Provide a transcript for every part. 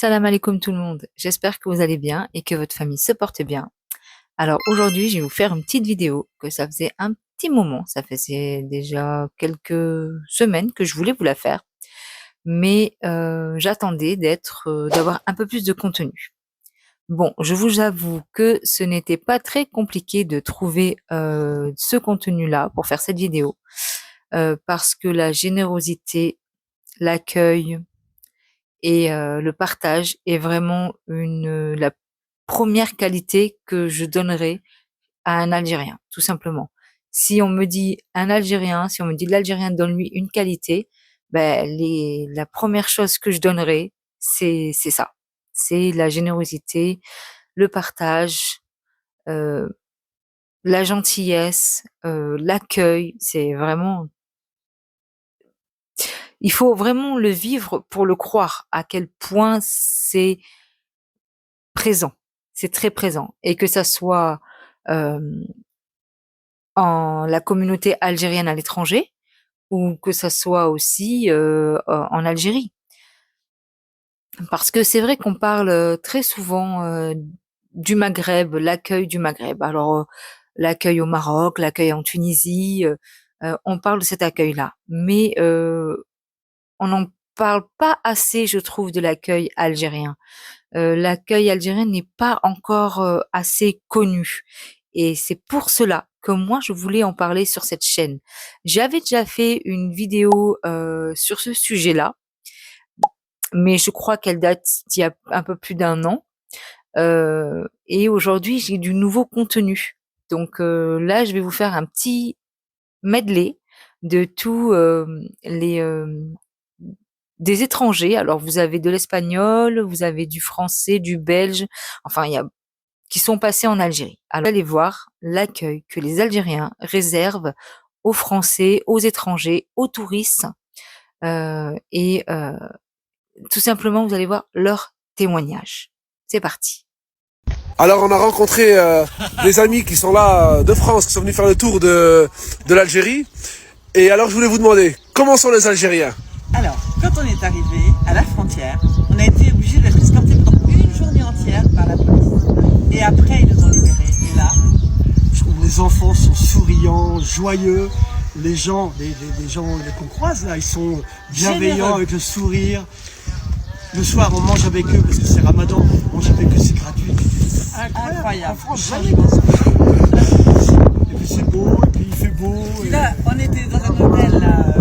Salam alaikum tout le monde, j'espère que vous allez bien et que votre famille se porte bien. Alors aujourd'hui, je vais vous faire une petite vidéo que ça faisait un petit moment, ça faisait déjà quelques semaines que je voulais vous la faire, mais j'attendais d'avoir un peu plus de contenu. Bon, je vous avoue que ce n'était pas très compliqué de trouver ce contenu-là pour faire cette vidéo, parce que la générosité, l'accueil, et le partage est vraiment la première qualité que je donnerais à un Algérien, tout simplement. Si on me dit un Algérien, si on me dit l'Algérien donne-lui une qualité, ben la première chose que je donnerais, c'est ça. C'est la générosité, le partage, euh, la gentillesse, l'accueil. C'est vraiment, il faut vraiment le vivre pour le croire à quel point c'est présent, c'est très présent, et que ça soit en la communauté algérienne à l'étranger ou que ça soit aussi en Algérie. Parce que c'est vrai qu'on parle très souvent du Maghreb, l'accueil du Maghreb. Alors l'accueil au Maroc, l'accueil en Tunisie, on parle de cet accueil-là, mais on n'en parle pas assez, je trouve, de l'accueil algérien. L'accueil algérien n'est pas encore assez connu. Et c'est pour cela que moi, je voulais en parler sur cette chaîne. J'avais déjà fait une vidéo sur ce sujet-là, mais je crois qu'elle date d'il y a un peu plus d'un an. Et aujourd'hui, j'ai du nouveau contenu. Donc là, je vais vous faire un petit medley de tous les des étrangers. Alors vous avez de l'espagnol, vous avez du français, du belge, enfin il y a qui sont passés en Algérie. Alors allez voir l'accueil que les Algériens réservent aux Français, aux étrangers, aux touristes, et tout simplement vous allez voir leurs témoignages. C'est parti. Alors on a rencontré des amis qui sont là de France, qui sont venus faire le tour de l'Algérie. Et alors je voulais vous demander, comment sont les Algériens? Alors, quand on est arrivé à la frontière, on a été obligé d'être escorté pendant une journée entière par la police. Et après, ils nous ont libérés. Et là, les enfants sont souriants, joyeux. Les gens, les gens qu'on croise là, ils sont bienveillants, généreux. avec le sourire. Le soir, on mange avec eux parce que c'est Ramadan. On mange avec eux, c'est gratuit. Incroyable. En France, jamais comme ça. Et puis c'est beau, et puis il fait beau. Puis là, on était dans un hôtel là,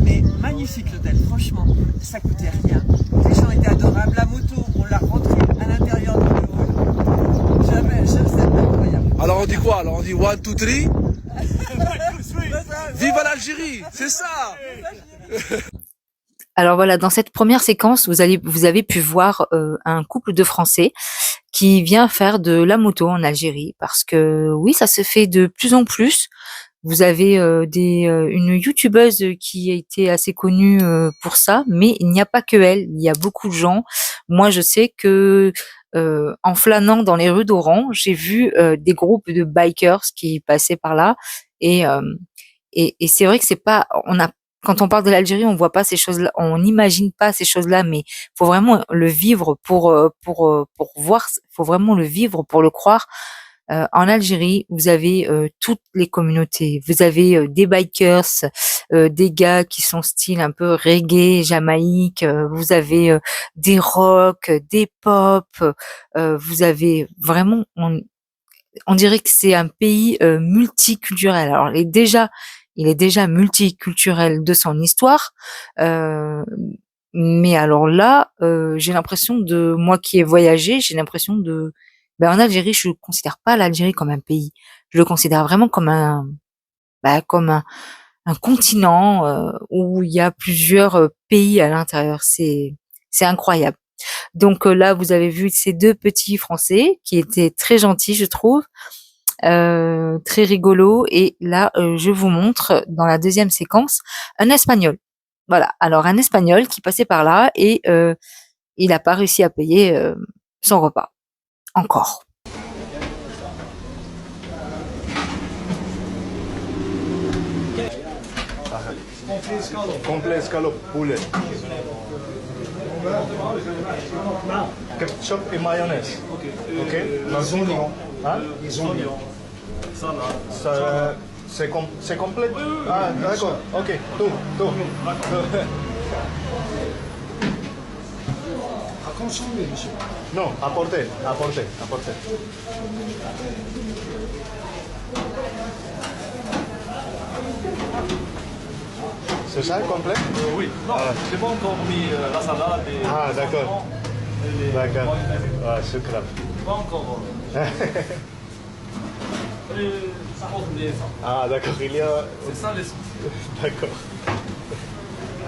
mais magnifique l'hôtel, franchement, ça coûtait rien. Les gens étaient adorables. La moto, on l'a rentrée à l'intérieur de l'eau. C'est incroyable. Alors on dit quoi? Alors on dit 1, 2, 3. Vive l'Algérie, c'est ça. Alors voilà, dans cette première séquence, vous avez pu voir un couple de Français qui vient faire de la moto en Algérie, parce que oui, ça se fait de plus en plus. Vous avez une youtubeuse qui a été assez connue pour ça, mais il n'y a pas que elle, il y a beaucoup de gens. Moi, je sais que en flânant dans les rues d'Oran, j'ai vu des groupes de bikers qui passaient par là, et et c'est vrai que c'est pas, quand on parle de l'Algérie, on voit pas ces choses-là, on n'imagine pas ces choses-là, mais faut vraiment le vivre pour voir, faut vraiment le vivre pour le croire. En Algérie, vous avez toutes les communautés. Vous avez des bikers, des gars qui sont style un peu reggae, Jamaïque. Vous avez des rock, des pop. Vous avez vraiment, on dirait que c'est un pays multiculturel. Alors, il est déjà multiculturel de son histoire, euh, mais alors là, j'ai l'impression moi qui ai voyagé, j'ai l'impression en Algérie, je ne considère pas l'Algérie comme un pays. Je le considère vraiment comme un continent où il y a plusieurs pays à l'intérieur. C'est incroyable. Donc là, vous avez vu ces deux petits Français qui étaient très gentils, je trouve, très rigolos. Et là, je vous montre dans la deuxième séquence un Espagnol. Voilà. Alors un Espagnol qui passait par là et il n'a pas réussi à payer son repas. Encore. Complet escalope, poulet. Ketchup et mayonnaise. Ok. Ils ont lion. Hein? Ils ont lion. Ça, c'est complet? Ah, d'accord. Ok. Tout. À consommer, monsieur. Non, apportez. C'est ça, complet? Oui, non, j'ai pas encore mis la salade et... Ah, d'accord. D'accord. Ah, sucre. Pas encore. Ça rentre bien ça. Ah, d'accord, il y a... C'est ça les... D'accord.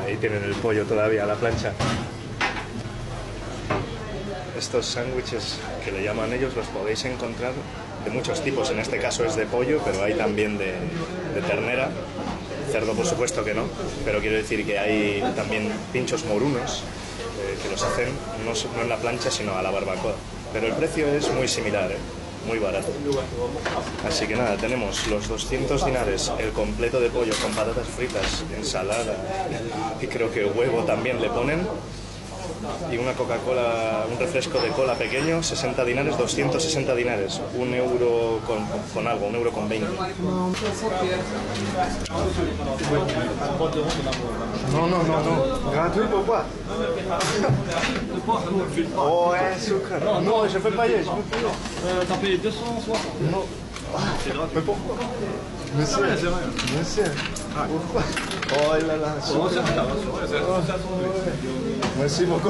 Ahí tienen el pollo todavía a la plancha. Estos sándwiches que le llaman ellos los podéis encontrar de muchos tipos. En este caso es de pollo, pero hay también de ternera. Cerdo por supuesto que no, pero quiero decir que hay también pinchos morunos que los hacen no en la plancha sino a la barbacoa. Pero el precio es muy similar, muy barato. Así que nada, tenemos los 200 dinares, el completo de pollo con patatas fritas, ensalada y creo que huevo también le ponen. Y una Coca-Cola, un refresco de cola pequeño, 60 dinares, 260 dinares, un euro con algo, un euro con 20. No. Gratuit pourquoi? Oh, ouais, sucre. Non, je peux payer. T'as payé 260. Non. C'est gratuit. Mais pourquoi? Monsieur. Pourquoi? Oh là là, sucre. Merci beaucoup.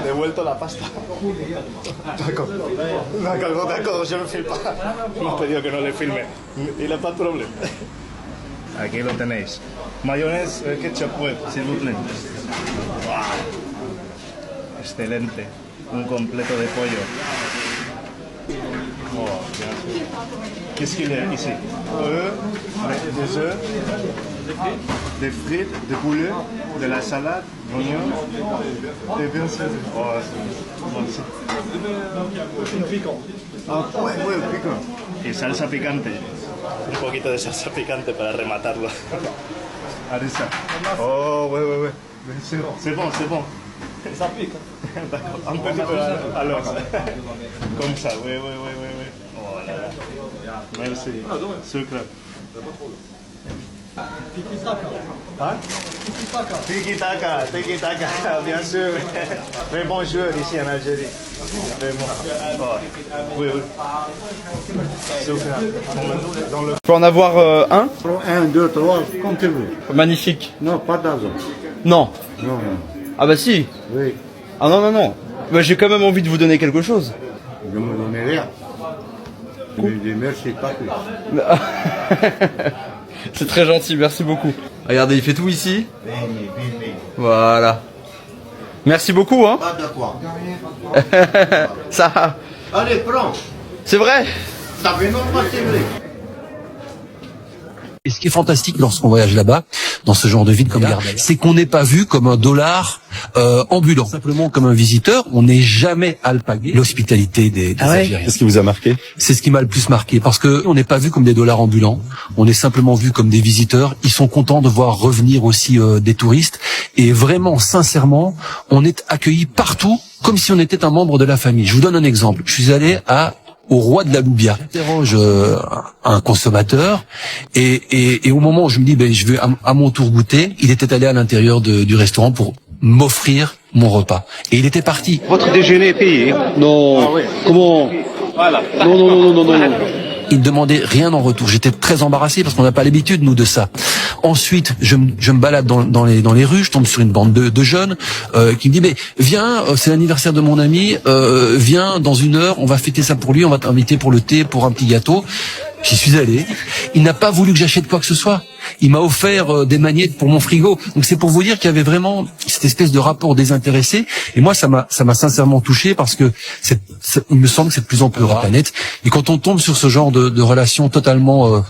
Devuelto la pasta. D'accord, je ne filme pas. Me has pedido que no le filme. Il n'a pas de problème. Aquí lo tenéis. Mayonnaise, ketchup, s'il vous plaît. Wow. Excelente. Un completo de pollo. Oh, bien sûr. Qu'est-ce qu'il y a ici? Des œufs, des frites, des poulets, de la salade, d'oignons, et bien sûr. Oh, merci. Ah, ouais, piquant. Y salsa picante. Un poquito de salsa picante para rematarlo. Arisa. Oh, ouais. Bien sûr. C'est bon. Ça pique. D'accord. Un petit peu alors. Comme ça, oui. Oh là là. Merci. Sucre. Hein? Tiki-taka, bien sûr. Très bon joueur ici en Algérie. Vraiment. Oh. Oui. Sucre. Dans le... Je peux en avoir un? 1, 2, 3, comptez-vous. Magnifique. Non, pas d'argent. Non. Non. Ah bah si. Oui, Ah non. Bah, j'ai quand même envie de vous donner quelque chose. je ne me donnais rien. Je lui dis merci, pas plus. C'est très gentil, merci beaucoup. Regardez, il fait tout ici. Béni. Voilà. Merci beaucoup, hein. Pas de quoi. Ça, Allez, prends. c'est vrai. Ça fait non pas, c'est vrai. Et ce qui est fantastique lorsqu'on voyage là-bas, dans ce genre de ville comme Gardel, c'est qu'on n'est pas vu comme un dollar ambulant, simplement comme un visiteur. On n'est jamais alpagué. L'hospitalité des Algériens. Qu'est-ce qui vous a marqué? C'est ce qui m'a le plus marqué, parce que on n'est pas vu comme des dollars ambulants. On est simplement vu comme des visiteurs. Ils sont contents de voir revenir aussi des touristes. Et vraiment, sincèrement, on est accueillis partout comme si on était un membre de la famille. Je vous donne un exemple. Je suis allé au Roi de la Loubia. J'interroge un consommateur et au moment où je me dis je vais à mon tour goûter, il était allé à l'intérieur du restaurant pour m'offrir mon repas. Et il était parti. Votre déjeuner est payé? Non. Comment? Voilà. Non. Il ne demandait rien en retour. J'étais très embarrassé parce qu'on n'a pas l'habitude, nous, de ça. Ensuite, je me balade dans les rues, je tombe sur une bande de jeunes qui me dit, mais viens, c'est l'anniversaire de mon ami, viens dans 1 heure, on va fêter ça pour lui, on va t'inviter pour le thé, pour un petit gâteau. J'y suis allé. Il n'a pas voulu que j'achète quoi que ce soit. Il m'a offert des magnettes pour mon frigo. Donc c'est pour vous dire qu'il y avait vraiment cette espèce de rapport désintéressé. Et moi, ça m'a sincèrement touché parce que il me semble que c'est de plus en plus rare sur la planète. Et quand on tombe sur ce genre de relations totalement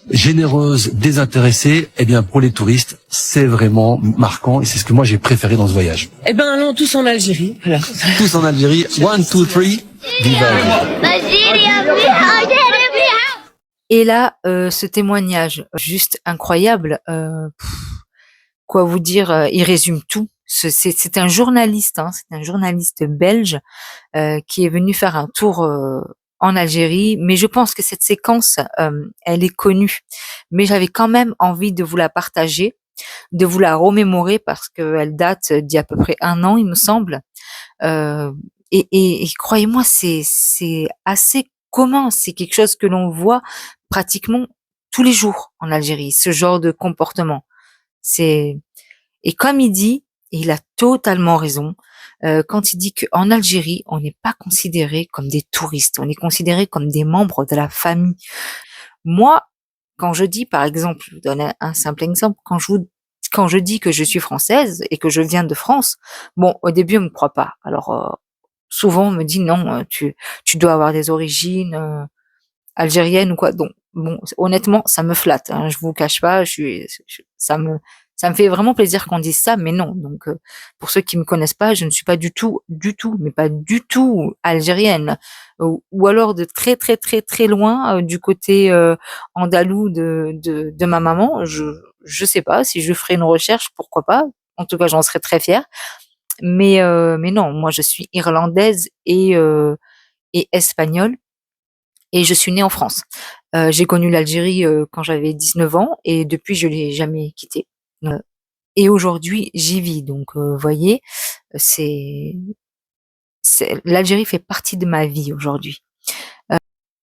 généreuses, désintéressées, eh bien pour les touristes, c'est vraiment marquant. Et c'est ce que moi j'ai préféré dans ce voyage. Eh ben allons tous en Algérie. Voilà. Tous en Algérie. 1, 2, 3. Viva Algérie. Et là, ce témoignage juste incroyable, quoi vous dire, il résume tout c'est un journaliste, hein, c'est un journaliste belge qui est venu faire un tour en Algérie, mais je pense que cette séquence, elle est connue. Mais j'avais quand même envie de vous la partager, de vous la remémorer parce qu'elle date d'il y a à peu près 1 an, il me semble. Et croyez-moi, c'est assez commun, c'est quelque chose que l'on voit pratiquement tous les jours en Algérie, ce genre de comportement. Et comme il dit, et il a totalement raison, quand il dit qu'en Algérie, on n'est pas considéré comme des touristes, on est considéré comme des membres de la famille. Moi, quand je dis, par exemple, je vous donne un simple exemple, quand je dis que je suis française et que je viens de France, bon, au début, on me croit pas. Alors, souvent, on me dit non, tu dois avoir des origines algériennes ou quoi. Donc, bon, honnêtement, ça me flatte. Hein, je vous cache pas, ça me fait vraiment plaisir qu'on dise ça, mais non. Donc, pour ceux qui me connaissent pas, je ne suis pas du tout, mais pas du tout algérienne, ou alors de très très très très loin du côté andalou de ma maman. Je sais pas si je ferai une recherche, pourquoi pas. En tout cas, j'en serais très fière. Mais non, moi je suis irlandaise et espagnole. Et je suis née en France. J'ai connu l'Algérie quand j'avais 19 ans et depuis je l'ai jamais quittée. Et aujourd'hui j'y vis. Donc voyez, l'Algérie fait partie de ma vie aujourd'hui.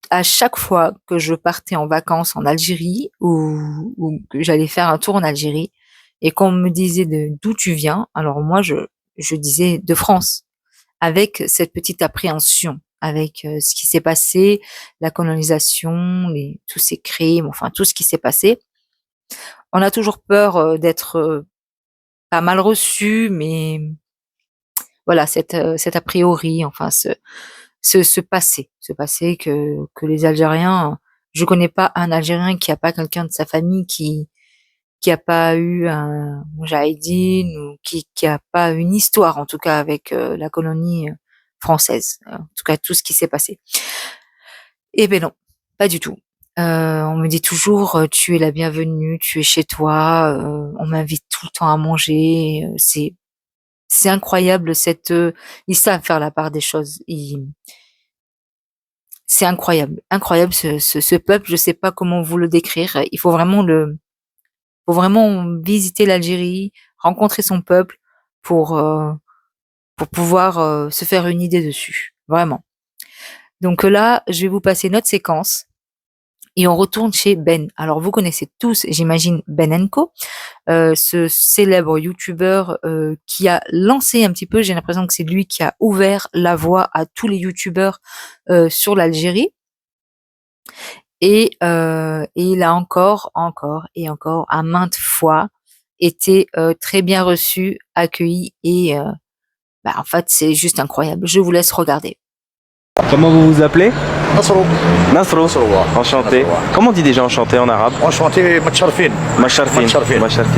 À chaque fois que je partais en vacances en Algérie ou que j'allais faire un tour en Algérie et qu'on me disait d'où tu viens, alors moi je disais de France, avec cette petite appréhension, avec ce qui s'est passé, la colonisation, tous ces crimes, enfin tout ce qui s'est passé. On a toujours peur d'être pas mal reçu, mais voilà, cet a priori, enfin ce passé que les Algériens, je connais pas un Algérien qui a pas quelqu'un de sa famille qui a pas eu un moudjahidine ou qui a pas une histoire en tout cas avec la colonie française, en tout cas tout ce qui s'est passé. Eh ben non, pas du tout. On me dit toujours tu es la bienvenue, tu es chez toi, on m'invite tout le temps à manger, c'est incroyable ils savent faire la part des choses. C'est incroyable ce peuple, je sais pas comment vous le décrire, il faut vraiment visiter l'Algérie, rencontrer son peuple pour pouvoir se faire une idée dessus, vraiment. Donc là, je vais vous passer notre séquence et on retourne chez Ben. Alors vous connaissez tous, j'imagine, Ben & Co, ce célèbre youtubeur qui a lancé un petit peu, j'ai l'impression que c'est lui qui a ouvert la voie à tous les youtubeurs sur l'Algérie. Et il a encore et encore à maintes fois été très bien reçu, accueilli et en fait c'est juste incroyable. Je vous laisse regarder. Comment vous vous appelez? Nasro. Nasro. Enchanté. Comment on dit déjà enchanté en arabe? Enchanté, Macharfin. Macharfin.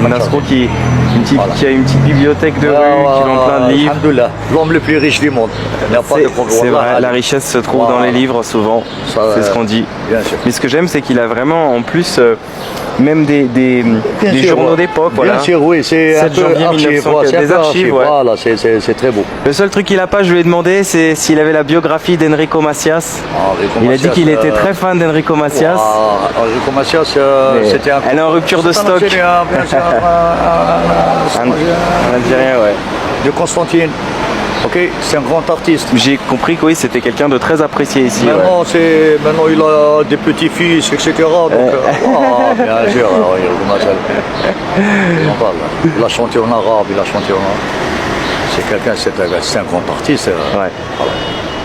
Nasro qui a une petite bibliothèque de rue, qui vend plein de livres. Alhamdoulilah, l'homme le plus riche du monde. C'est vrai, la richesse se trouve dans les livres souvent, c'est ce qu'on dit. Mais ce que j'aime, c'est qu'il a vraiment en plus même des journaux d'époque. Bien sûr, oui, c'est 7 janvier 1915, des archives. Voilà, c'est très beau. Le seul truc qu'il n'a pas, je lui ai demandé, c'est s'il avait la biographie d'Enrico Macias. Il a dit qu'il était très fan d'Enrico Macias. Enrico Macias, c'était un... Elle est en rupture de stock. Un Algérien, ouais. De Constantine. Ok, c'est un grand artiste. J'ai compris que oui, c'était quelqu'un de très apprécié ici. Maintenant, il a des petits-fils, etc. Donc, bien sûr, il a chanté en arabe, C'est quelqu'un, c'est un grand artiste.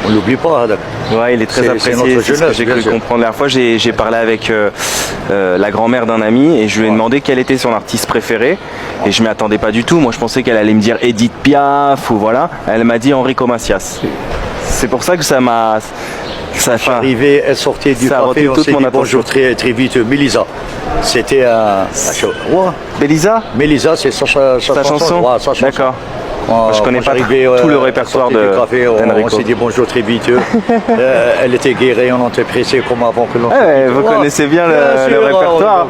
On l'oublie pas. Ouais, il est très apprécié, c'est ce que j'ai cru comprendre. La dernière fois, j'ai parlé avec la grand-mère d'un ami et je lui ai demandé quel était son artiste préféré. Et je m'y attendais pas du tout. Moi, je pensais qu'elle allait me dire Edith Piaf ou voilà. Elle m'a dit Enrico Macias. C'est pour ça que ça m'a... Arrivé, elle sortait du café, on s'est dit bonjour très vite, Mélisa. C'était un... Mélisa? Mélisa, c'est sa chanson. Ouais, sa chanson. D'accord. Je connais pas tout le répertoire de Enrico. On s'est dit bonjour très vite. Elle était guérie, on était pressé comme avant que l'on... vous connaissez bien le répertoire.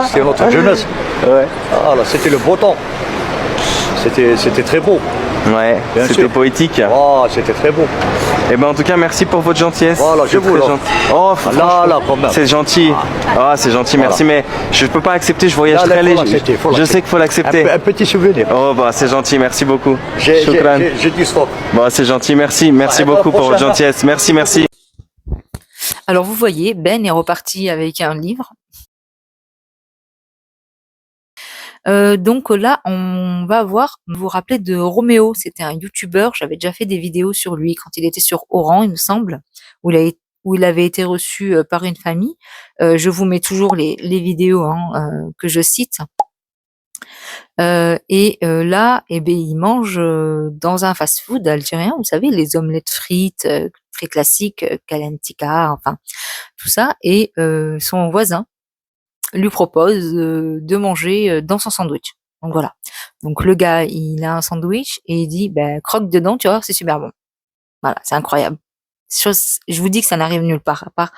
C'était notre jeunesse. Voilà, c'était le beau temps. c'était très beau. Ouais, Bien c'était sûr. poétique. Oh, c'était très beau. Et ben en tout cas, merci pour votre gentillesse. Voilà, je C'est vous très là. gentil. Oh, Là, quand même. c'est gentil. Ah, c'est gentil, merci. Mais je peux pas accepter, je voyage Là, très faut léger. l'accepter, faut Je l'accepter. sais qu'il faut l'accepter. Un petit souvenir. Oh, bah c'est gentil, merci beaucoup. J'ai Shukran. dit stop. Bon, c'est gentil, merci. Merci À la beaucoup pour votre prochaine. gentillesse. Merci, merci. Alors vous voyez, Ben est reparti avec un livre. Donc là, on va voir, vous vous rappelez de Roméo, c'était un youtubeur, j'avais déjà fait des vidéos sur lui quand il était sur Oran, il me semble, où il avait été reçu par une famille. Je vous mets toujours les vidéos que je cite. Là, eh ben, il mange dans un fast-food algérien, vous savez, les omelettes frites, très classiques, kalantika, enfin tout ça, et son voisin lui propose de manger dans son sandwich. Donc voilà. Donc le gars, il a un sandwich et il dit, ben croque dedans, tu vois, c'est super bon. Voilà, c'est incroyable. Je vous dis que ça n'arrive nulle part, à part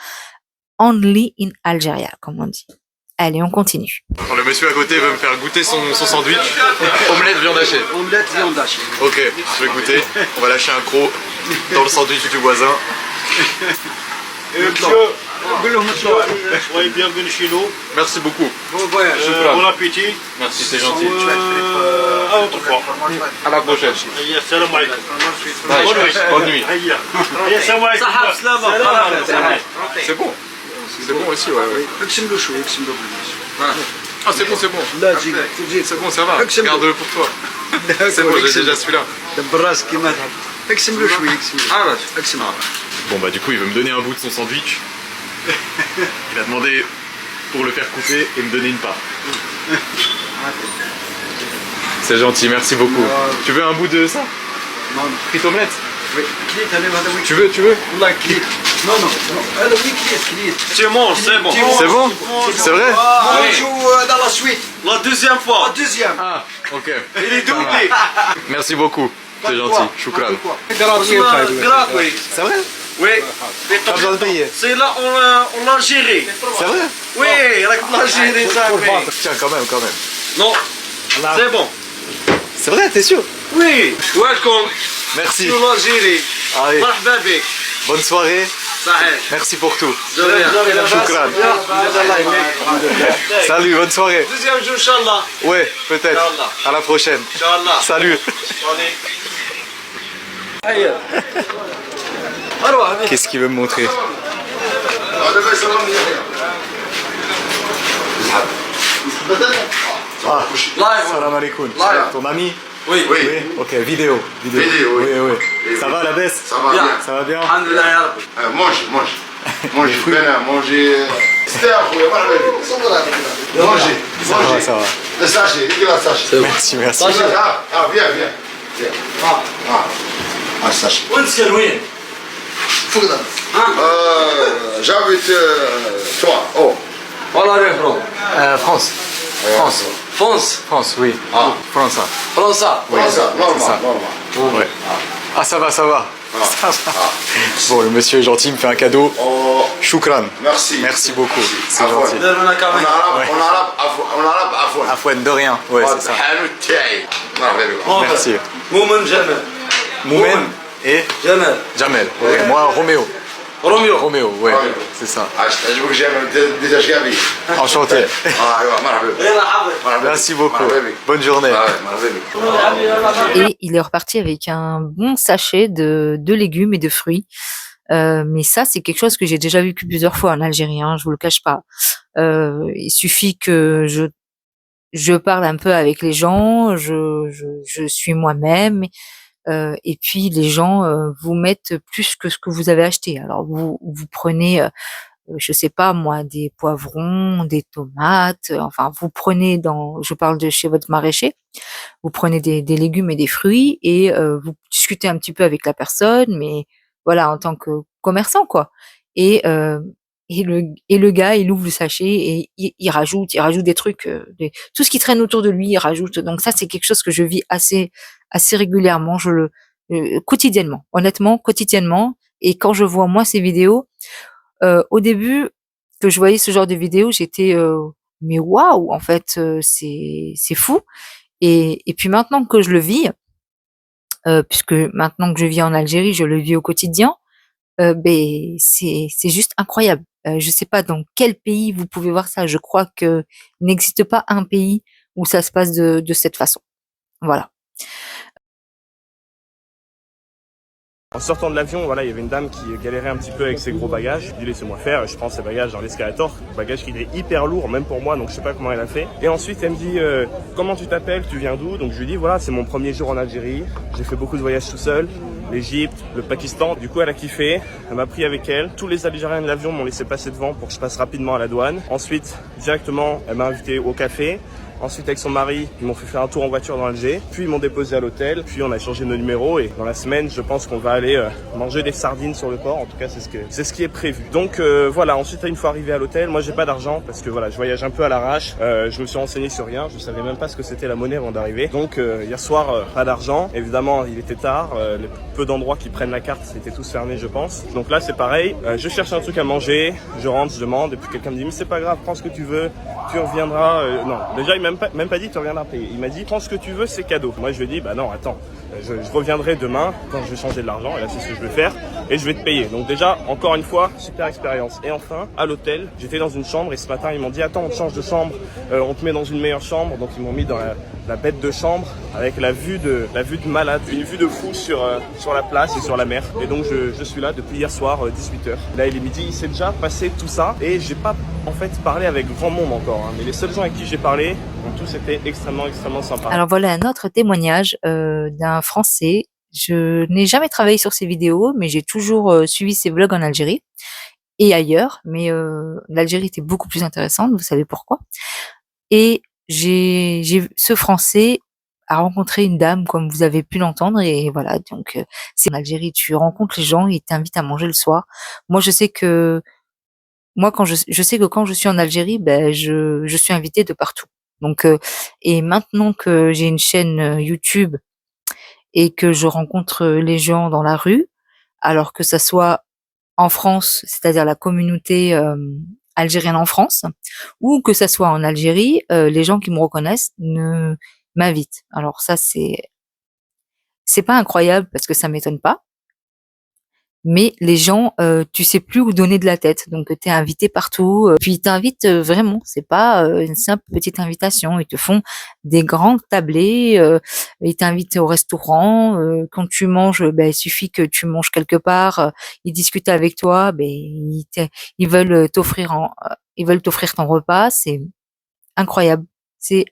only in Algeria, comme on dit. Allez, on continue. Quand le monsieur à côté veut me faire goûter son sandwich, omelette viande hachée. Omelette viande hachée. Ok, je vais goûter. On va lâcher un croc dans le sandwich du voisin. Soyez bienvenue chez nous. Merci beaucoup. Bon voyage. Bon appétit. Merci, c'est gentil. À l'autre fois. À la prochaine. Salam alaikum. Bonne nuit. Salam alaikum. C'est bon. C'est bon aussi, ouais. Ah, c'est bon, c'est bon. C'est bon, ça va. Garde-le pour toi. C'est bon, j'ai déjà celui-là. Bon, bah, du coup, il veut me donner un bout de son sandwich. Il a demandé pour le faire couper et me donner une part. C'est gentil, merci beaucoup. Tu veux un bout de ça? Frite omelette? Oui. Tu veux? Non. C'est bon, c'est bon. C'est bon? C'est vrai? On joue dans la suite. La deuxième fois. La deuxième. Ah, ok. Il est doublé. Merci beaucoup. C'est gentil. Choukran. Gratuit. C'est vrai? Oui. Pas besoin de payer. C'est là, on l'a géré. C'est vrai? Oui, on l'a géré ça. Tiens, quand même. Non, c'est bon. C'est vrai, t'es sûr? Oui. Welcome. Merci. Tu l'as géré. Allez, Marhaba bik. bonne soirée. Sahel. Merci pour tout. De rien. Choukran. Salut, bonne soirée. Deuxième jour, Inch'Allah. Ouais, peut-être. Inch'Allah. À la prochaine. Inch'Allah. Salut. Qu'est-ce qu'il veut me montrer? Ah, salam alaikum. Ton ami? Oui. Ok, vidéo. Oui. Ça va la baisse? Ça va bien. Ça va bien? Alhamdulillah, ya Rabbi. Mange. Mange bien, mangez. Mangez. Ça va. Le sachet, il a le sachet. Merci. Viens. Sachet. وين تسكن Fouda. J'habite toi. Oh. Voilà les francs. France. France. Oui. Ah. France. Prends ça. Normal. Ouais. Ah, ça va. Ça va. Bon, le monsieur est gentil, il me fait un cadeau. Oh. Choukran. Merci beaucoup. C'est Afwan. gentil. En arabe, Afwan. Afouane, de rien. Ouais, c'est ça. الحانوت تاعي. مرحبا بكم. Merci. مؤمن جمال. Moumen et جمال. Jamel. Et moi, Roméo. روميو. Ouais, c'est ça. عجبك جامع ديجا شقابي. Enchanté. ايوا مرحبا بك. يلا حاضر. Merci beaucoup. مرحبا بك. Bonne journée. مرحبا بك. Et il est reparti avec un bon sachet de légumes et de fruits. Mais ça, c'est quelque chose que j'ai déjà vécu plusieurs fois en Algérie, hein, je vous le cache pas. Il suffit que je parle un peu avec les gens, je suis moi-même, et puis les gens vous mettent plus que ce que vous avez acheté. Alors vous prenez, je sais pas moi, des poivrons, des tomates, enfin vous prenez je parle de chez votre maraîcher, vous prenez des légumes et des fruits et vous discutez un petit peu avec la personne, mais voilà, en tant que commerçant quoi. Et le gars, il ouvre le sachet et il rajoute des trucs, tout ce qui traîne autour de lui, il rajoute. Donc ça, c'est quelque chose que je vis assez régulièrement, quotidiennement, honnêtement, quotidiennement. Et quand je vois moi ces vidéos, au début que je voyais ce genre de vidéos, j'étais mais waouh, en fait, c'est fou. Et puis maintenant que je le vis, puisque maintenant que je vis en Algérie, je le vis au quotidien, ben c'est juste incroyable. Je sais pas dans quel pays vous pouvez voir ça. Je crois que il n'existe pas un pays où ça se passe de cette façon. Voilà. En sortant de l'avion, voilà, il y avait une dame qui galérait un petit peu avec ses gros bagages. Je dis laissez-moi faire, je prends ses bagages dans l'escalator, bagage qui est hyper lourd même pour moi, donc je sais pas comment elle a fait. Et ensuite elle me dit comment tu t'appelles, tu viens d'où? Donc je lui dis voilà, c'est mon premier jour en Algérie, j'ai fait beaucoup de voyages tout seul, l'Égypte, le Pakistan. Du coup elle a kiffé, elle m'a pris avec elle. Tous les Algériens de l'avion m'ont laissé passer devant pour que je passe rapidement à la douane. Ensuite directement elle m'a invité au café. Ensuite, avec son mari, ils m'ont fait faire un tour en voiture dans Alger. Puis, ils m'ont déposé à l'hôtel. Puis, on a échangé nos numéros. Et dans la semaine, je pense qu'on va aller manger des sardines sur le port. En tout cas, c'est ce qui est prévu. Donc, voilà. Ensuite, une fois arrivé à l'hôtel, moi, j'ai pas d'argent parce que voilà, je voyage un peu à l'arrache. Je me suis renseigné sur rien. Je savais même pas ce que c'était la monnaie avant d'arriver. Donc, hier soir, pas d'argent. Évidemment, il était tard. Les peu d'endroits qui prennent la carte, c'était tous fermés, je pense. Donc là, c'est pareil. Je cherche un truc à manger. Je rentre, je demande. Et puis, quelqu'un me dit, mais c'est pas grave, prends ce que tu veux. Tu reviendras. Non, déjà, il même pas dit tu reviendras payer. Il m'a dit prends ce que tu veux, c'est cadeau. Moi je lui ai dit bah non attends, je reviendrai demain quand je vais changer de l'argent et là c'est ce que je vais faire et je vais te payer. Donc déjà encore une fois super expérience. Et enfin à l'hôtel j'étais dans une chambre et ce matin ils m'ont dit attends on te change de chambre, on te met dans une meilleure chambre. Donc ils m'ont mis dans la bête de chambre avec la vue de malade, une vue de fou sur la place et sur la mer. Et donc je suis là depuis hier soir 18h. Là il est midi, il s'est déjà passé tout ça et j'ai pas en fait parlé avec grand monde encore hein, mais les seuls gens avec qui j'ai parlé ont tous été extrêmement sympas. Alors voilà un autre témoignage d'un Français. Je n'ai jamais travaillé sur ses vidéos, mais j'ai toujours suivi ses vlogs en Algérie et ailleurs. Mais l'Algérie était beaucoup plus intéressante, vous savez pourquoi. Et ce Français a rencontré une dame, comme vous avez pu l'entendre, et voilà. Donc c'est en Algérie, tu rencontres les gens, ils t'invitent à manger le soir. Moi, je sais que quand je sais que quand je suis en Algérie, ben je suis invitée de partout. Donc et maintenant que j'ai une chaîne YouTube et que je rencontre les gens dans la rue, alors que ça soit en France, c'est-à-dire la communauté algérienne en France, ou que ça soit en Algérie, les gens qui me reconnaissent m'invitent. Alors ça c'est pas incroyable parce que ça m'étonne pas. Mais les gens, tu sais plus où donner de la tête, donc tu es invité partout, puis ils t'invitent vraiment, c'est pas une simple petite invitation, ils te font des grands tablés, ils t'invitent au restaurant, quand tu manges, ben il suffit que tu manges quelque part, ils discutent avec toi, ben ils veulent t'offrir ton repas, c'est incroyable. C'est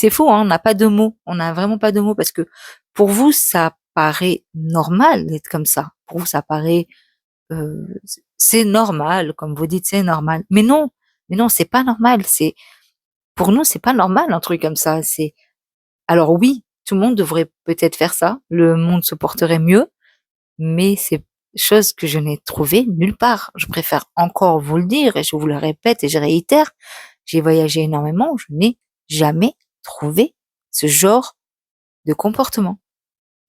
faux, hein, on n'a pas de mots, on n'a vraiment pas de mots parce que pour vous ça paraît normal d'être comme ça. Pour vous ça paraît c'est normal, comme vous dites, c'est normal. Mais non, c'est pas normal. Pour nous c'est pas normal un truc comme ça. Alors oui, tout le monde devrait peut-être faire ça, le monde se porterait mieux, mais c'est chose que je n'ai trouvé nulle part. Je préfère encore vous le dire et je vous le répète et je réitère. J'ai voyagé énormément, je n'ai jamais trouvé ce genre de comportement.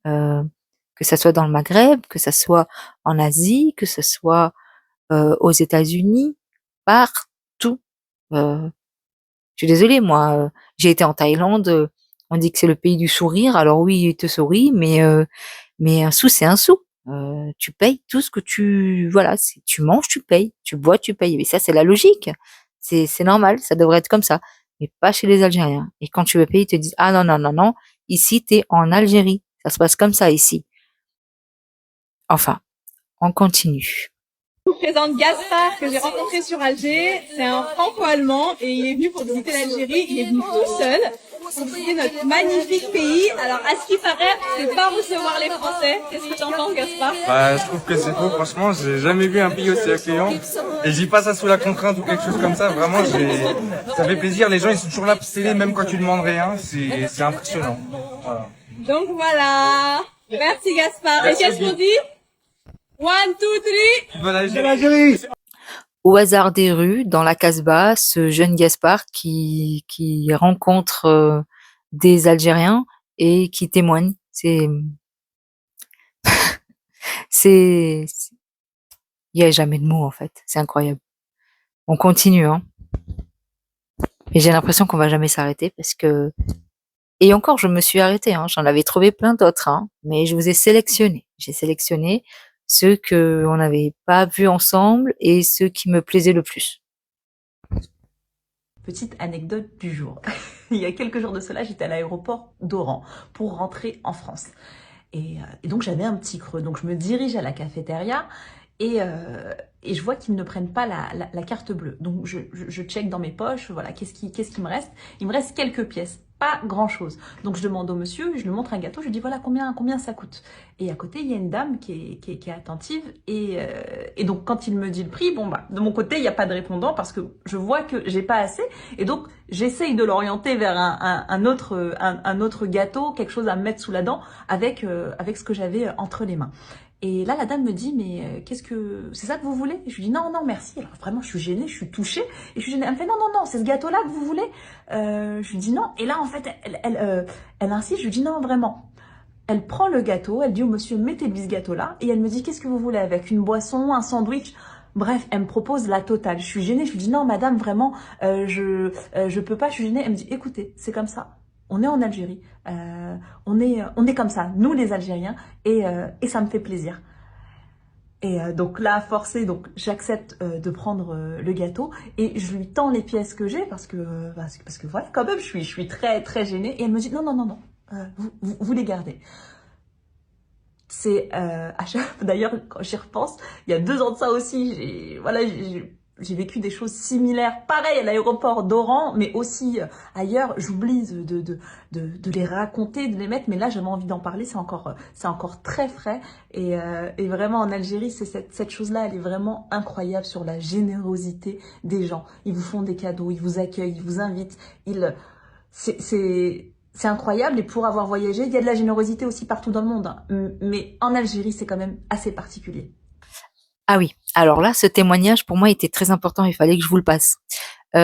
Que ça soit dans le Maghreb, que ça soit en Asie, que ce soit aux États-Unis, partout. Je suis désolée, moi, j'ai été en Thaïlande, on dit que c'est le pays du sourire. Alors oui, il te sourit, mais un sou, c'est un sou. Tu payes tout ce que voilà, tu manges, tu payes, tu bois, tu payes. Mais ça, c'est la logique. C'est normal, ça devrait être comme ça. Mais pas chez les Algériens. Et quand tu veux payer, ils te disent, ah non, ici, t'es en Algérie. Ça se passe comme ça, ici. Enfin, on continue. Je vous présente Gaspard, que j'ai rencontré sur Alger. C'est un franco-allemand et il est venu pour visiter l'Algérie. Il est venu tout seul pour visiter notre magnifique pays. Alors, à ce qui paraît, c'est pas recevoir les Français. Qu'est-ce que t'en penses, Gaspard? Bah, je trouve que c'est faux. Franchement, j'ai jamais vu un pays aussi accueillant. Et je dis pas ça sous la contrainte ou quelque chose comme ça. Vraiment, ça fait plaisir. Les gens, ils sont toujours là pour t'aider, même quand tu demandes rien. C'est impressionnant. Voilà. Donc voilà. Merci Gaspard. Et qu'est-ce qu'on dit? 1, 2, 3. Bonne Algérie. Au hasard des rues, dans la Casbah, ce jeune Gaspard qui rencontre des Algériens et qui témoigne. Il y a jamais de mots en fait. C'est incroyable. On continue, hein. Et j'ai l'impression qu'on va jamais s'arrêter parce que et encore, je me suis arrêtée, hein, j'en avais trouvé plein d'autres, hein, mais je vous ai sélectionné. J'ai sélectionné ceux qu'on n'avait pas vus ensemble et ceux qui me plaisaient le plus. Petite anecdote du jour. Il y a quelques jours de cela, j'étais à l'aéroport d'Oran pour rentrer en France. Et donc j'avais un petit creux. Donc je me dirige à la cafétéria et je vois qu'ils ne prennent pas la carte bleue. Donc je check dans mes poches, voilà, qu'est-ce qui me reste? Il me reste quelques pièces, pas grand-chose. Donc je demande au monsieur, je lui montre un gâteau, je lui dis voilà combien ça coûte. Et à côté, il y a une dame qui est attentive et donc quand il me dit le prix, bon bah de mon côté, il n'y a pas de répondant parce que je vois que j'ai pas assez et donc j'essaye de l'orienter vers un autre gâteau, quelque chose à mettre sous la dent avec ce que j'avais entre les mains. Et là, la dame me dit, mais c'est ça que vous voulez? Et je lui dis, non, merci. Alors vraiment, je suis gênée, je suis touchée. Et je suis gênée. Elle me fait, non, c'est ce gâteau-là que vous voulez? Je lui dis non. Et là, en fait, elle insiste. Je lui dis non, vraiment. Elle prend le gâteau, elle dit au monsieur, mettez-lui ce gâteau-là. Et elle me dit, qu'est-ce que vous voulez avec? Une boisson, un sandwich? Bref, elle me propose la totale. Je suis gênée. Je lui dis non, madame, vraiment, je peux pas, je suis gênée. Elle me dit, écoutez, c'est comme ça. On est en Algérie, on est comme ça, nous les Algériens, et ça me fait plaisir. Et donc là, forcé, donc j'accepte de prendre le gâteau et je lui tends les pièces que j'ai parce que voilà, quand même, je suis très très gênée. Et elle me dit non, vous les gardez. C'est d'ailleurs quand j'y repense, il y a 2 ans de ça aussi, j'ai vécu des choses similaires, pareil à l'aéroport d'Oran, mais aussi ailleurs. J'oublie de les raconter, de les mettre, mais là j'avais envie d'en parler. C'est encore très frais et vraiment en Algérie, c'est cette chose-là, elle est vraiment incroyable sur la générosité des gens. Ils vous font des cadeaux, ils vous accueillent, ils vous invitent. C'est incroyable et pour avoir voyagé, il y a de la générosité aussi partout dans le monde, hein. Mais en Algérie, c'est quand même assez particulier. Ah oui, alors là, ce témoignage pour moi était très important, il fallait que je vous le passe. Vous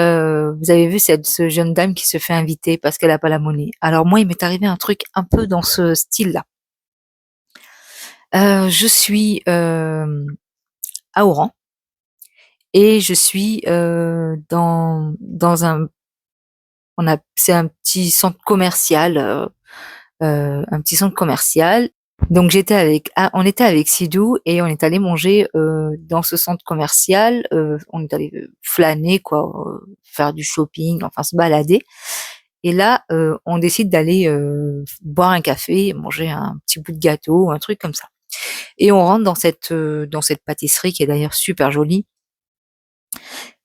avez vu ce jeune dame qui se fait inviter parce qu'elle a pas la monnaie. Alors moi, il m'est arrivé un truc un peu dans ce style-là. Je suis à Oran et je suis dans c'est un petit centre commercial, Donc on était avec Sidou et on est allé manger dans ce centre commercial. On est allé flâner, quoi, faire du shopping, enfin se balader. Et là, on décide d'aller boire un café, manger un petit bout de gâteau, un truc comme ça. Et on rentre dans cette pâtisserie qui est d'ailleurs super jolie.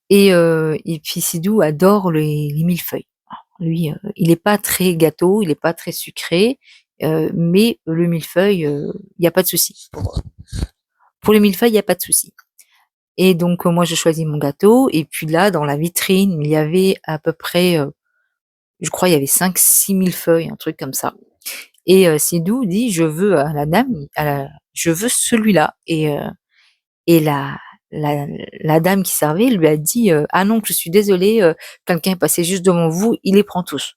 Et puis Sidou adore les millefeuilles. Lui, il est pas très gâteau, il est pas très sucré. Mais le millefeuille, il y a pas de souci. Pour le millefeuille, il y a pas de souci. Et donc moi je choisis mon gâteau et puis là dans la vitrine, il y avait à peu près je crois il y avait 5-6 millefeuilles, un truc comme ça. Et Sidou dit je veux à la dame, je veux celui-là et la dame qui servait lui a dit ah non, je suis désolée, quelqu'un est passé juste devant vous, il les prend tous.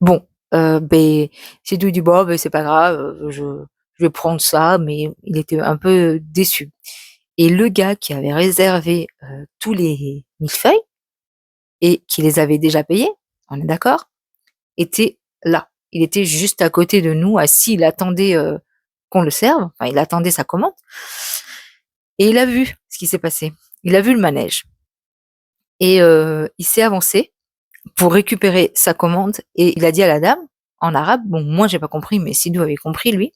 Bon, Sidou dit bon, c'est pas grave, je vais prendre ça, mais il était un peu déçu. Et le gars qui avait réservé tous les millefeuilles et qui les avait déjà payés, on est d'accord, était là. Il était juste à côté de nous, assis, il attendait qu'on le serve, enfin il attendait sa commande. Et il a vu ce qui s'est passé. Il a vu le manège. Et il s'est avancé pour récupérer sa commande et il a dit à la dame, en arabe, bon moi j'ai pas compris, mais Sidou avait compris lui,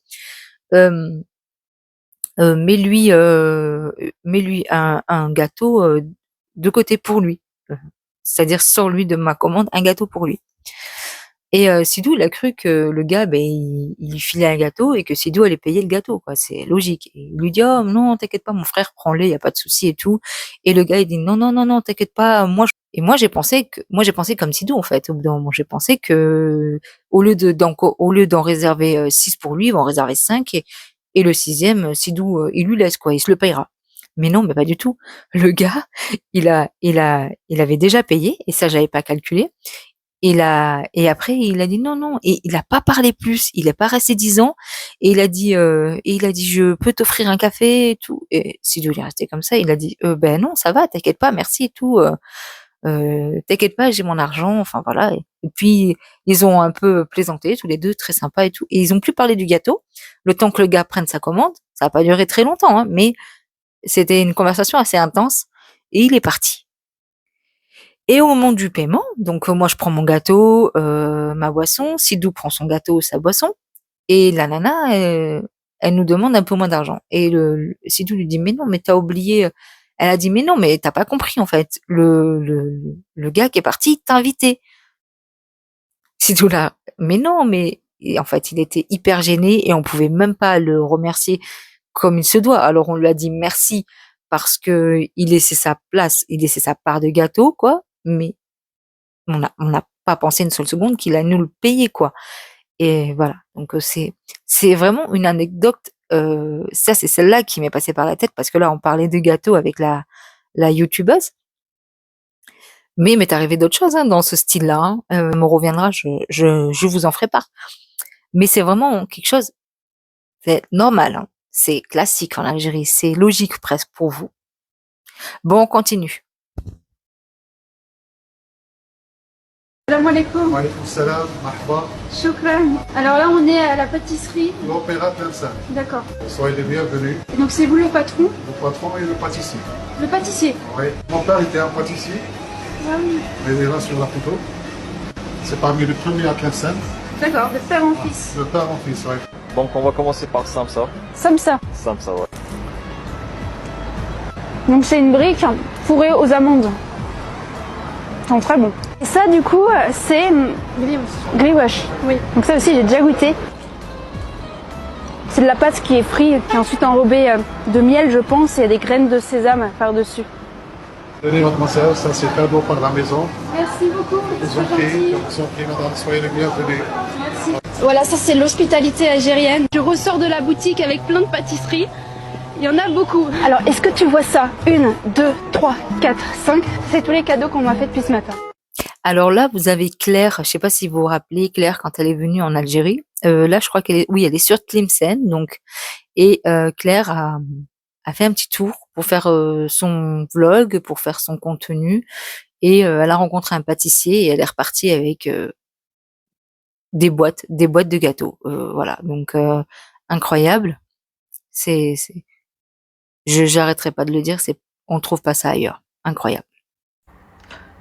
mets-lui un gâteau de côté pour lui. C'est-à-dire sors-lui de ma commande un gâteau pour lui. Et Sidou, il a cru que le gars, il lui filait un gâteau et que Sidou allait payer le gâteau, quoi. C'est logique. Et il lui dit, oh non, t'inquiète pas, mon frère, prends-les, y a pas de souci et tout. Et le gars, il dit, non, t'inquiète pas, moi j'ai pensé comme Sidou, en fait. Au bout d'un moment, j'ai pensé que, au lieu d'en réserver 6 pour lui, ils vont en réserver 5 et le 6e, Sidou, il lui laisse, quoi, il se le payera. Mais non, mais pas du tout. Le gars, il avait déjà payé, et ça, j'avais pas calculé. Et après, il a dit non, et il a pas parlé plus, il est pas resté 10 ans, et il a dit, je peux t'offrir un café et tout. Et Sidou, il est resté comme ça, il a dit, ben non, ça va, t'inquiète pas, merci et tout. t'inquiète pas, j'ai mon argent, enfin voilà. Et puis ils ont un peu plaisanté tous les deux, très sympa et tout. Et ils ont plus parlé du gâteau, le temps que le gars prenne sa commande. Ça a pas duré très longtemps, hein, mais c'était une conversation assez intense. Et il est parti. Et au moment du paiement, donc moi je prends mon gâteau, ma boisson, Sidou prend son gâteau, sa boisson, et la nana, elle nous demande un peu moins d'argent. Et Sidou lui dit mais non, mais t'as oublié. Elle a dit mais non, mais t'as pas compris en fait. Le gars qui est parti t'a invité. Sidou là, mais non, mais et en fait il était hyper gêné et on pouvait même pas le remercier comme il se doit. Alors on lui a dit merci parce que il laissait sa place, il laissait sa part de gâteau quoi, mais on n'a pas pensé une seule seconde qu'il allait nous le payer quoi. Et voilà, donc c'est vraiment une anecdote. Ça c'est celle-là qui m'est passée par la tête parce que là on parlait de gâteau avec la youtubeuse. Mais il m'est arrivé d'autres choses hein, dans ce style-là. Hein. Me reviendra, je vous en ferai part. Mais c'est vraiment quelque chose, c'est normal. Hein. C'est classique en Algérie, c'est logique presque pour vous. Bon, on continue. Salam alaikum. Wa alaykoum salam, marhaba. Shukran. Alors là, on est à la pâtisserie. L'Opéra 25. D'accord. Soyez les bienvenus. Et donc c'est vous le patron? Le patron et le pâtissier. Le pâtissier? Oui. Mon père était un pâtissier. Ah oui. Il est là sur la photo. C'est parmi les premiers à Tlemcen. D'accord, de père en fils. Le père en fils, oui. Donc on va commencer par Samsa. Samsa. Samsa, ouais. Donc c'est une brique fourrée aux amandes. C'est très bon. Et ça du coup c'est grillwash. Oui. Donc ça aussi j'ai déjà goûté. C'est de la pâte qui est frite, qui est ensuite enrobée de miel je pense, et il y a des graines de sésame par-dessus. Tenez mademoiselle, ça c'est cadeau par la maison. Merci beaucoup. Vous en priez, madame, soyez les bienvenus. Merci. Voilà, ça c'est l'hospitalité algérienne. Je ressors de la boutique avec plein de pâtisseries. Il y en a beaucoup. Alors, est-ce que tu vois ça? 1, 2, 3, 4, 5. C'est tous les cadeaux qu'on m'a fait depuis ce matin. Alors là, vous avez Claire, je sais pas si vous vous rappelez, Claire, quand elle est venue en Algérie. Là, je crois elle est sur Tlemcen, donc. Et Claire a fait un petit tour pour faire son vlog, pour faire son contenu. Et elle a rencontré un pâtissier et elle est repartie avec des boîtes de gâteaux. Voilà, donc incroyable. J'arrêterai pas de le dire, on trouve pas ça ailleurs. Incroyable.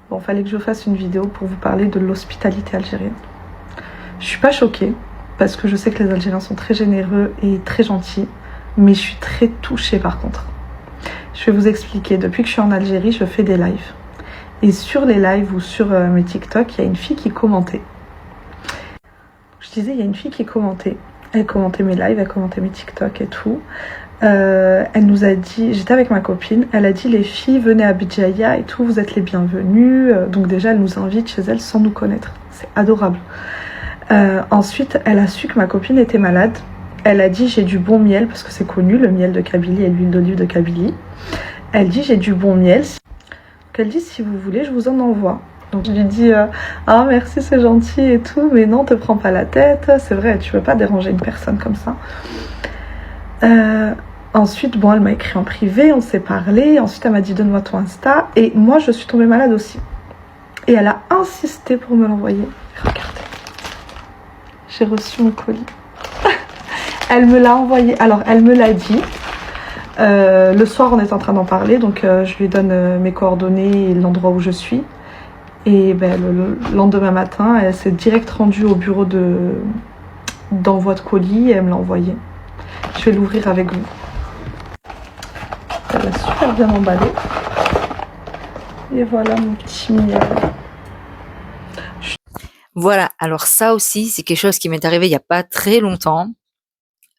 Bon, fallait que je fasse une vidéo pour vous parler de l'hospitalité algérienne. Je suis pas choquée, parce que je sais que les Algériens sont très généreux et très gentils, mais je suis très touchée par contre. Je vais vous expliquer, depuis que je suis en Algérie, je fais des lives. Et sur les lives ou sur mes TikTok, il y a une fille qui commentait. Je disais, il y a une fille qui commentait. Elle commentait mes lives, elle commentait mes TikTok et tout. Elle nous a dit, j'étais avec ma copine, elle a dit les filles venez à Bidjaya et tout, vous êtes les bienvenues. Donc déjà elle nous invite chez elle sans nous connaître, c'est adorable. Ensuite elle a su que ma copine était malade. Elle a dit j'ai du bon miel, parce que c'est connu le miel de Kabylie et l'huile d'olive de Kabylie. Elle dit j'ai du bon miel. Donc elle dit si vous voulez je vous en envoie. Donc je lui dis ah merci c'est gentil et tout, mais non te prends pas la tête, c'est vrai tu veux pas déranger une personne comme ça. Ensuite, bon, elle m'a écrit en privé, on s'est parlé. Ensuite, elle m'a dit donne-moi ton Insta. Et moi, je suis tombée malade aussi. Et elle a insisté pour me l'envoyer. Regardez, j'ai reçu mon colis. Elle me l'a envoyé. Alors, elle me l'a dit. Le soir, on est en train d'en parler. Donc, je lui donne mes coordonnées et l'endroit où je suis. Et ben, le lendemain matin, elle s'est direct rendue au bureau d'envoi de colis et elle me l'a envoyé. Je vais l'ouvrir avec vous. Elle est super bien emballée. Et voilà mon petit miel. Voilà, alors ça aussi, c'est quelque chose qui m'est arrivé il n'y a pas très longtemps.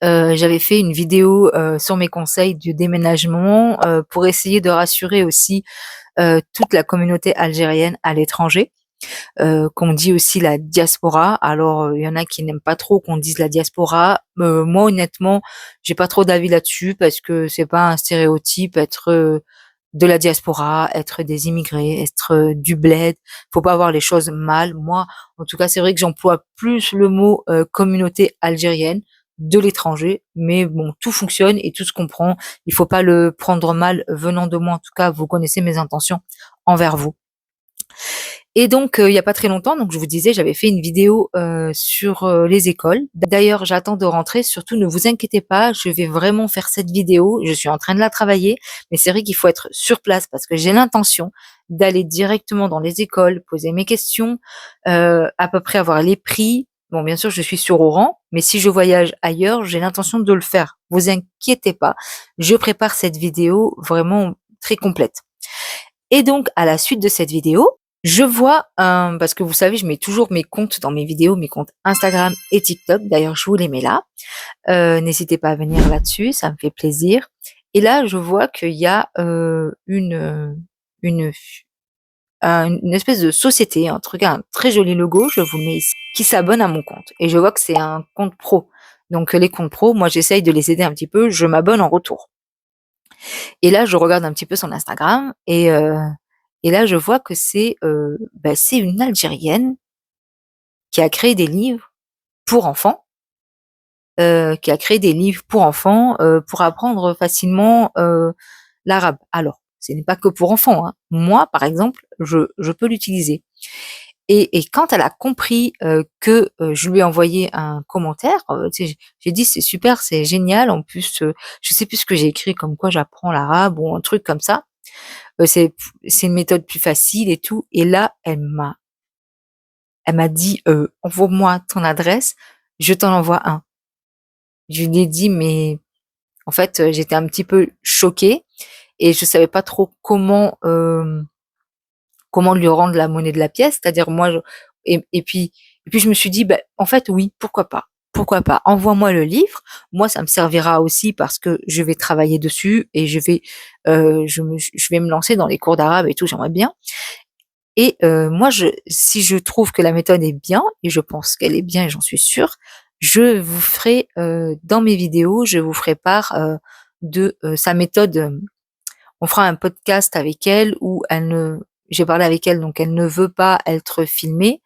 J'avais fait une vidéo sur mes conseils du déménagement pour essayer de rassurer aussi toute la communauté algérienne à l'étranger. Qu'on dit aussi la diaspora. Alors il y en a qui n'aiment pas trop qu'on dise la diaspora. Moi honnêtement, j'ai pas trop d'avis là-dessus parce que c'est pas un stéréotype être de la diaspora, être des immigrés, être du bled. Faut pas voir les choses mal. Moi, en tout cas, c'est vrai que j'emploie plus le mot communauté algérienne de l'étranger, mais bon, tout fonctionne et tout se comprend. Il faut pas le prendre mal venant de moi. En tout cas, vous connaissez mes intentions envers vous. Et donc, il y a pas très longtemps, donc je vous disais, j'avais fait une vidéo sur les écoles. D'ailleurs, j'attends de rentrer. Surtout, ne vous inquiétez pas, je vais vraiment faire cette vidéo. Je suis en train de la travailler, mais c'est vrai qu'il faut être sur place parce que j'ai l'intention d'aller directement dans les écoles, poser mes questions, à peu près avoir les prix. Bon, bien sûr, je suis sur Oran, mais si je voyage ailleurs, j'ai l'intention de le faire. Vous inquiétez pas, je prépare cette vidéo vraiment très complète. Et donc, à la suite de cette vidéo, je vois parce que vous savez, je mets toujours mes comptes dans mes vidéos, mes comptes Instagram et TikTok. D'ailleurs, je vous les mets là. N'hésitez pas à venir là-dessus, ça me fait plaisir. Et là, je vois qu'il y a une espèce de société, un truc, un très joli logo, je vous le mets ici, qui s'abonne à mon compte. Et je vois que c'est un compte pro. Donc les comptes pro, moi j'essaye de les aider un petit peu, je m'abonne en retour. Et là, je regarde un petit peu son Instagram et là, je vois que c'est une Algérienne qui a créé des livres pour enfants, pour apprendre facilement l'arabe. Alors, ce n'est pas que pour enfants, hein. Moi, par exemple, je peux l'utiliser. Et quand elle a compris que je lui ai envoyé un commentaire, j'ai dit c'est super, c'est génial. En plus, je sais plus ce que j'ai écrit, comme quoi j'apprends l'arabe ou un truc comme ça. C'est une méthode plus facile et tout. Et là, elle m'a dit envoie-moi ton adresse, je t'en envoie un. Je lui ai dit mais en fait j'étais un petit peu choquée et je savais pas trop comment lui rendre la monnaie de la pièce, c'est-à-dire moi et puis je me suis dit en fait oui, pourquoi pas. Pourquoi pas, envoie-moi le livre, moi ça me servira aussi parce que je vais travailler dessus et je vais me lancer dans les cours d'arabe et tout, j'aimerais bien. Et moi si je trouve que la méthode est bien, et je pense qu'elle est bien et j'en suis sûre, je vous ferai dans mes vidéos, je vous ferai part de sa méthode. On fera un podcast avec elle où j'ai parlé avec elle, donc elle ne veut pas être filmée.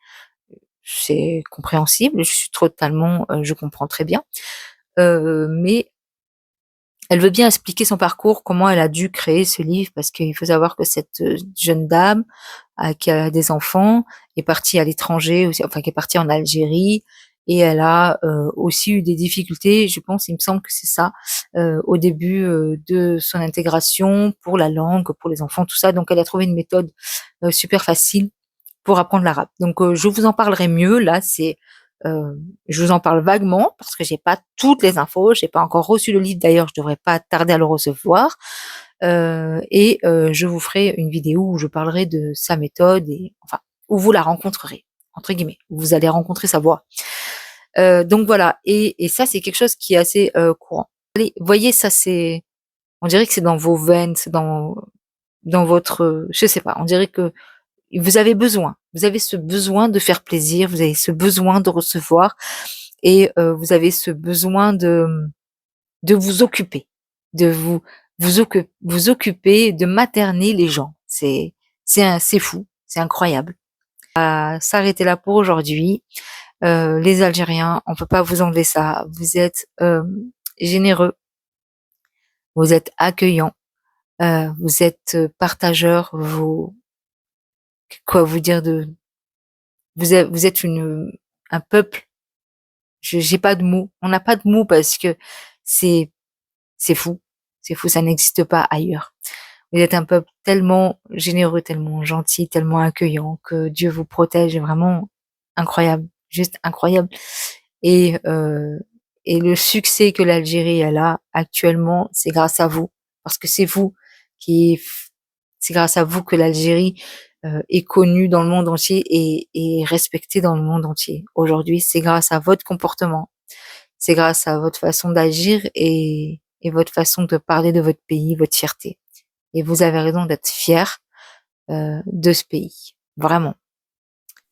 C'est compréhensible, je comprends très bien. Mais elle veut bien expliquer son parcours, comment elle a dû créer ce livre, parce qu'il faut savoir que cette jeune dame qui a des enfants est partie à l'étranger, qui est partie en Algérie, et elle a aussi eu des difficultés, je pense, il me semble que c'est ça, au début de son intégration pour la langue, pour les enfants, tout ça. Donc elle a trouvé une méthode super facile pour apprendre l'arabe. Donc je vous en parlerai mieux. Là, je vous en parle vaguement parce que j'ai pas toutes les infos, j'ai pas encore reçu le livre. D'ailleurs, je devrais pas tarder à le recevoir. Je vous ferai une vidéo où je parlerai de sa méthode et où vous la rencontrerez entre guillemets. Vous allez rencontrer sa voix. Donc voilà. Et ça, c'est quelque chose qui est assez courant. Allez, voyez, ça on dirait que c'est dans vos veines, c'est dans votre, je sais pas. On dirait que vous avez ce besoin de faire plaisir, vous avez ce besoin de recevoir et vous avez ce besoin de vous occuper, de vous occuper, de materner les gens. C'est fou, c'est incroyable. À s'arrêter là pour aujourd'hui. Les Algériens, on peut pas vous enlever ça. Vous êtes généreux, vous êtes accueillants, vous êtes partageurs, quoi vous dire vous êtes un peuple, j'ai pas de mots, on n'a pas de mots parce que c'est fou, ça n'existe pas ailleurs. Vous êtes un peuple tellement généreux, tellement gentil, tellement accueillant, que Dieu vous protège, vraiment incroyable, juste incroyable. Et le succès que l'Algérie elle a actuellement, c'est grâce à vous, parce que c'est grâce à vous que l'Algérie est connue dans le monde entier et respectée dans le monde entier. Aujourd'hui, c'est grâce à votre comportement, c'est grâce à votre façon d'agir et votre façon de parler de votre pays, votre fierté. Et vous avez raison d'être fiers de ce pays, vraiment.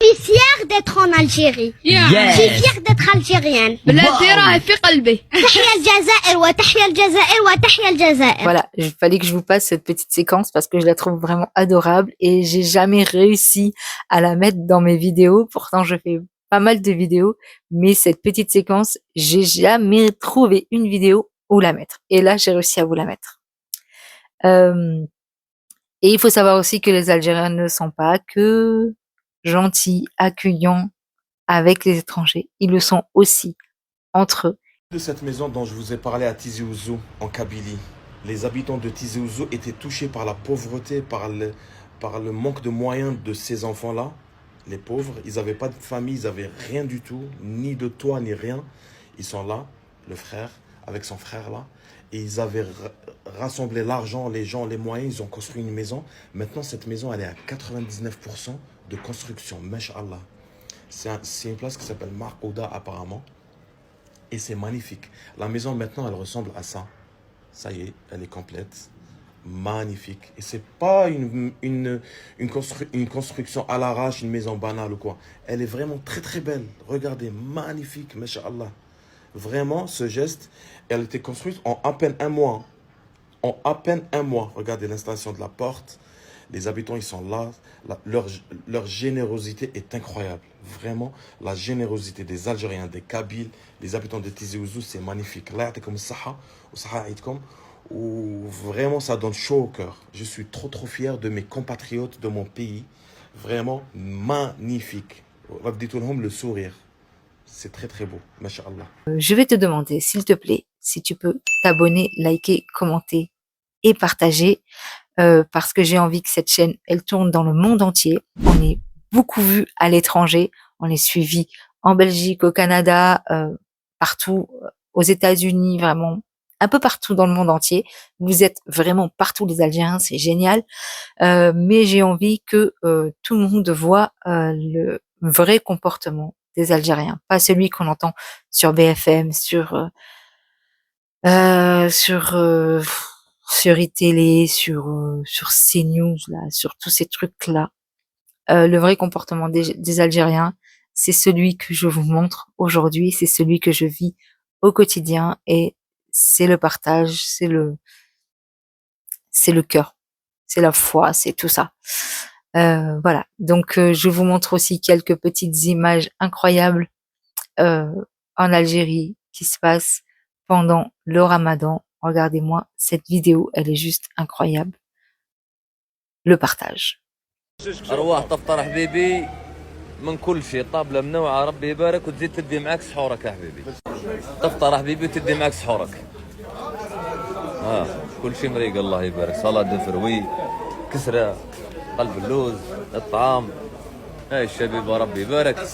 Je suis fière d'être en Algérie. Yes. Je suis fière d'être algérienne. Voilà, il fallait que je vous passe cette petite séquence parce que je la trouve vraiment adorable et j'ai jamais réussi à la mettre dans mes vidéos. Pourtant, je fais pas mal de vidéos, mais cette petite séquence, j'ai jamais trouvé une vidéo où la mettre. Et là, j'ai réussi à vous la mettre. Et il faut savoir aussi que les Algériens ne sont pas que gentils, accueillants avec les étrangers. Ils le sont aussi entre eux. De cette maison dont je vous ai parlé à Tizi Ouzou, en Kabylie, les habitants de Tizi Ouzou étaient touchés par la pauvreté, par le manque de moyens de ces enfants-là. Les pauvres, ils n'avaient pas de famille, ils n'avaient rien du tout, ni de toit, ni rien. Ils sont là, le frère, avec son frère là, et ils avaient rassemblé l'argent, les gens, les moyens, ils ont construit une maison. Maintenant, cette maison, elle est à 99% de construction, Masha'Allah. C'est une place qui s'appelle Mar'ouda apparemment, et c'est magnifique. La maison maintenant, elle ressemble à ça. Ça y est, elle est complète. Magnifique. Et c'est pas une construction à l'arrache, une maison banale ou quoi. Elle est vraiment très très belle. Regardez, magnifique, Masha'Allah. Vraiment, ce geste, elle a été construite en à peine un mois. En à peine un mois. Regardez l'installation de la porte. Les habitants, ils sont là. Leur générosité est incroyable. Vraiment, la générosité des Algériens, des Kabyles, les habitants de Tizi Ouzou, c'est magnifique. Là, comme ça, où vraiment ça donne chaud au cœur. Je suis trop fier de mes compatriotes, de mon pays. Vraiment magnifique. Le sourire. C'est très très beau. Masha'Allah. Je vais te demander, s'il te plaît, si tu peux t'abonner, liker, commenter et partager. Parce que j'ai envie que cette chaîne, elle tourne dans le monde entier. On est beaucoup vu à l'étranger. On est suivi en Belgique, au Canada, partout, aux États-Unis, vraiment un peu partout dans le monde entier. Vous êtes vraiment partout les Algériens, c'est génial. Mais j'ai envie que tout le monde voit le vrai comportement des Algériens, pas celui qu'on entend sur BFM, sur iTélé, sur CNews, là, sur tous ces trucs-là. Le vrai comportement des Algériens, c'est celui que je vous montre aujourd'hui, c'est celui que je vis au quotidien, et c'est le partage, c'est le cœur, c'est la foi, c'est tout ça. Voilà. Donc, je vous montre aussi quelques petites images incroyables en Algérie qui se passent pendant le Ramadan. Regardez-moi cette vidéo, elle est juste incroyable. Le partage. أرواح تفطر حبيبي من كل شيء طابلة منوعة ربي يبارك وتزيد تدي معك سحورك يا حبيبي تفطر حبيبي وتدي معك سحورك كل شيء مريق الله يبارك صلاة دفروي كسرة قلب اللوز الطعام هاي الشبيبة ربي يبارك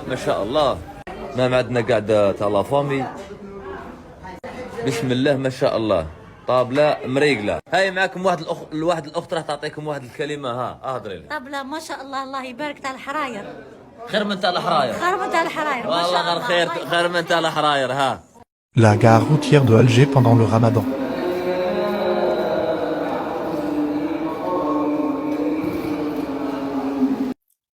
ما شاء الله ما عندنا قاعدة تاع لا فامي بسم الله ما شاء الله طابلة مريقلة هاي معكم واحد الأخت راح تعطيكم واحد الكلمة اهضري لي طابلة ما شاء الله الله يبارك تاع الحراير خير من تاع الحراير خير من تاع الحراير والله غير خير من تاع الحراير ها. La gare routière de Alger pendant le Ramadan.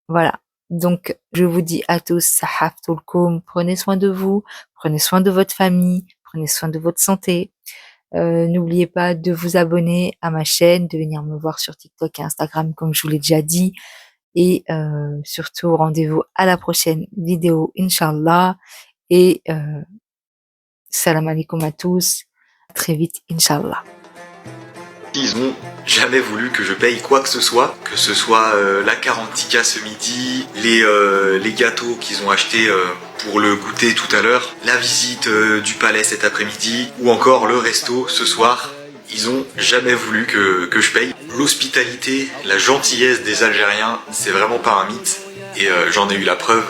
Voilà. Donc, je vous dis à tous, Sahaf Toulkoum, prenez soin de vous, prenez soin de votre famille, prenez soin de votre santé. N'oubliez pas de vous abonner à ma chaîne, de venir me voir sur TikTok et Instagram comme je vous l'ai déjà dit. Et surtout, rendez-vous à la prochaine vidéo, Inch'Allah. Et salam alaikum à tous. À très vite, Inch'Allah. Ils n'ont jamais voulu que je paye quoi que ce soit la 40 tika ce midi, les gâteaux qu'ils ont achetés pour le goûter tout à l'heure, la visite du palais cet après-midi, ou encore le resto ce soir. Ils ont jamais voulu que je paye. L'hospitalité, la gentillesse des Algériens, c'est vraiment pas un mythe, et j'en ai eu la preuve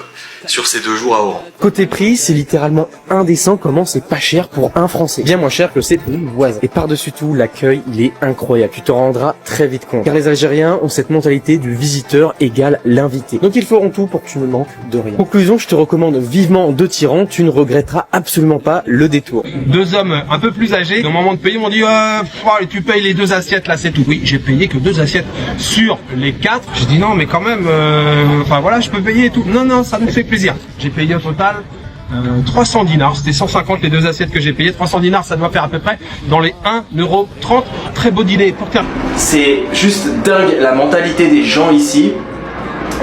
sur ces 2 jours à Oran. Côté prix, c'est littéralement indécent comment c'est pas cher pour un Français. Bien moins cher que c'est pour une voisine. Et par-dessus tout, l'accueil, il est incroyable. Tu te rendras très vite compte. Car les Algériens ont cette mentalité du visiteur égale l'invité. Donc ils feront tout pour que tu ne manques de rien. Conclusion, je te recommande vivement de t'y rendre. Tu ne regretteras absolument pas le détour. 2 hommes un peu plus âgés, au moment de payer, m'ont dit tu payes les 2 assiettes là, c'est tout. Oui, j'ai payé que 2 assiettes sur les 4. J'ai dit non, mais quand même, enfin voilà, je peux payer et tout. Non, ça nous fait plaisir. J'ai payé au total 300 dinars, c'était 150 les 2 assiettes que j'ai payées. 300 dinars, ça doit faire à peu près dans les 1,30 €. Très beau dîner pour terminer. C'est juste dingue la mentalité des gens ici.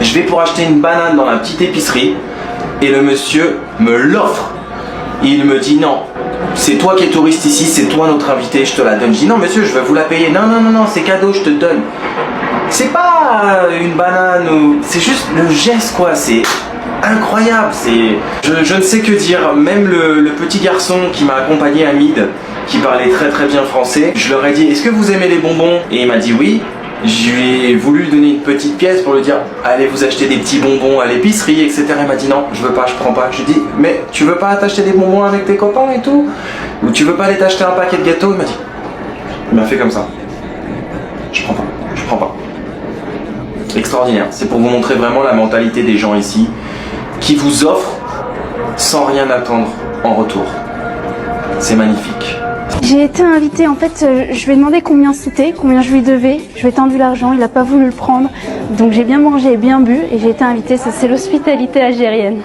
Je vais pour acheter une banane dans la petite épicerie et le monsieur me l'offre. Il me dit non, c'est toi qui es touriste ici, c'est toi notre invité, je te la donne. Je dis non monsieur, je vais vous la payer. Non, c'est cadeau, je te donne. C'est pas une banane ou... C'est juste le geste quoi, c'est incroyable, je ne sais que dire. Même le petit garçon qui m'a accompagné à Mid, qui parlait très bien français, je leur ai dit est-ce que vous aimez les bonbons? Et il m'a dit oui. Je lui ai voulu lui donner une petite pièce pour lui dire allez vous acheter des petits bonbons à l'épicerie, etc. Il m'a dit non, je veux pas, je prends pas. Je lui ai dit mais tu veux pas t'acheter des bonbons avec tes copains et tout? Ou tu veux pas aller t'acheter un paquet de gâteaux? Il m'a dit. Il m'a fait comme ça. Je prends pas. Extraordinaire. C'est pour vous montrer vraiment la mentalité des gens ici qui vous offrent sans rien attendre en retour. C'est magnifique. J'ai été invitée, en fait, je lui ai demandé combien c'était, combien je lui devais. Je lui ai tendu l'argent, il n'a pas voulu le prendre. Donc j'ai bien mangé et bien bu et j'ai été invitée, ça c'est l'hospitalité algérienne.